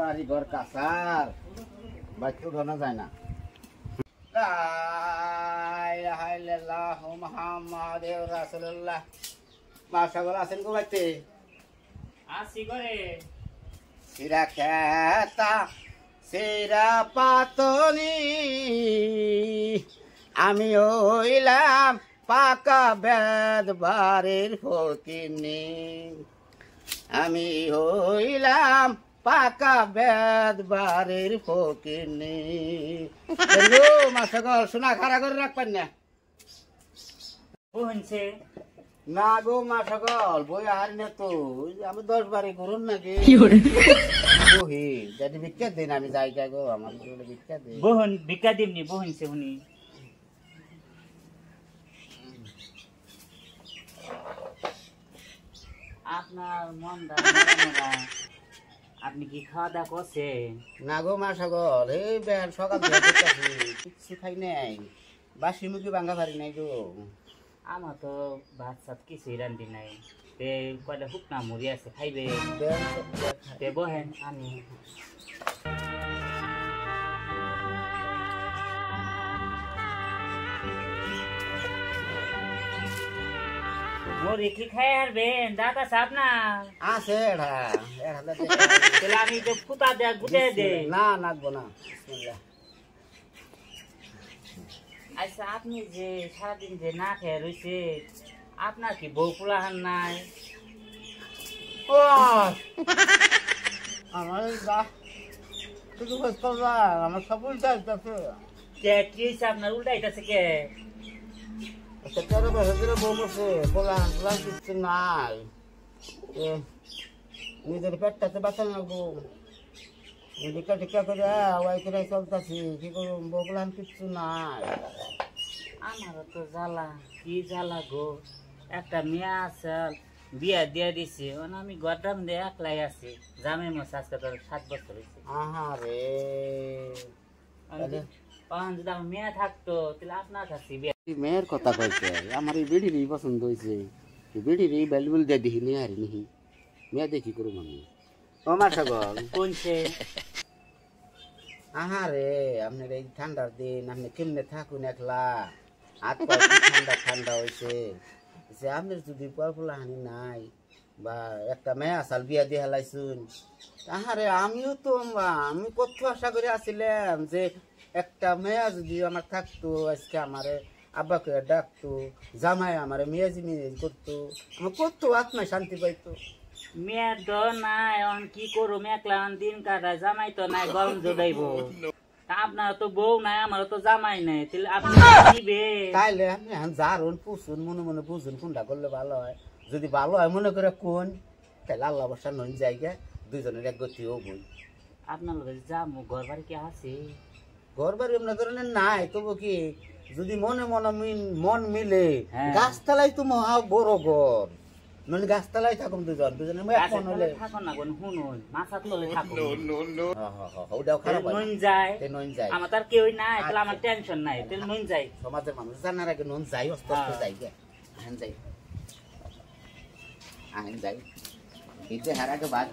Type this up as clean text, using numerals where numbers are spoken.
বাড়ি ঘর কাছার বাচ্চা উঠানো যায় না। মাসাগর আছেন গো বাড়িতে? আসি করে সিরা খেতা সিরা পাতনি আমি হইলাম পাকা বেদ বাড়ির ফকিনি আমি হইলাম পাকা বেদ বাড়ির ফকিনি। মাসাগর শোনা খারা করে রাখবেন না। বুঝছে না গো মাসাগল বই আর না তো আমি 10 বারে করুন নাকি বহি যদি ভিক্ষা দিন আমি যাই গো আমার ভিক্ষা দিন বহুন ভিক্ষা দিমনি বুঝছে উনি আপনার মন আপনি কি খাওয়া দাওয়া করছেন? না গো মাসাগল এই বের সকাল থেকে কিছু খাই নাই বাসি মুখে ভাঙা পারি নাই গো। আমার তো ভাত সাত কিছুই রান্ধি নাই তে কয়টা শুকনা মুড়ি আছে খাইবে তে বহেন আমি মুড়ি কি খাই আরবেন দাঁত আছে আপনার? আছে তাহলে আমি তো ফুটা দেয়া গুটে দে না নাকবো না। আচ্ছা আপনি যে সারাদিন যে না খেয়ে রয়েছে আপনার কি বউ পোলাহান নাই? আমার আমার সব উল্টা কে কি হয়েছে আপনার উল্টাইতেছে কে? 13 বছর ধরে বউ করছে পোলাহান কিছু নাই নিজের পেটটাতে বাঁচানো লাগবো টিকা টিকা করে ওয়াই করে চলতেছি কি করবো বউ পোলাহান কিছু নাই। আমারও তো জ্বালা কি জ্বালা গো একটা মেয়ে আছে বিয়া দিয়ে দিছে আমি ঘরটার মধ্যে একলাই আছি জামাই মশা আজকে তোর 7 বছর হয়েছে। আহারে যদি আমার মেয়ে থাকতো তাহলে আপনার কাছে মেয়ের কথা কইছে আমার এই বেডিরই পছন্দ হয়েছে বেডিরই বেলবুল দিয়ে দেখি নিয়ে হারি নিহি মেয়ে দেখি করুম আমি। ও মাসাগল কোনছে? আহারে আপনার এই ঠান্ডার দিন আপনি কেমনে থাকুন একলা হাত পা ঠান্ডা ঠান্ডা হয়েছে আপনার যদি পরপলা হানি নাই বা একটা মেয়ে আসাল বিয়া দিয়ে হেলাইছুন। আহারে আমিও তো আমি কত আশা করে আসছিলাম যে একটা মেয়া যদি আমার থাকতো আজকে আমার আব্বাকে ডাকতো জামাই আমার মেয়াজি মেয়াজি করতো আমার কত আত্মায় শান্তি পাইতো। মেয়ে তো নাই এখন কি করো মেকলা দিন কাটায় জামাই তো নাই গরম জোদাইব আপনার তো বউ নাই আমার তো জামাই নাই তাহলে আপনি দিবে তাইলে আপনি যারুন পুষুন মনে মনে বুঝুন কোনটা করলে ভালো হয় যদি ভালো হয় মনে করে কোন তাহলে আল্লাহ বসা নন জায়গা দুইজনের এক গতি হবো। আপনার যাবো ঘর বাড়ি কি আছে? ঘর বাড়ি এমন ধরনের নাই তবু কি যদি মনে মনে মন মিলে গাছতলাই তো মহা বড় ঘর মানে গাছতলাই থাকুন দুজনে থাকো না কোন শুনুন মাছা তলে থাকো ওটাও খারাপ নুন যায় নুন যায় আমার তার কেউ নাই তাহলে আমার টেনশন নাই তাহলে নুন যায় সমাজের মানুষ জানার আগে নুন যাই অস্ত যাই গে আহেন যাই আহেন যাই কিন্তু হারাকে বাদ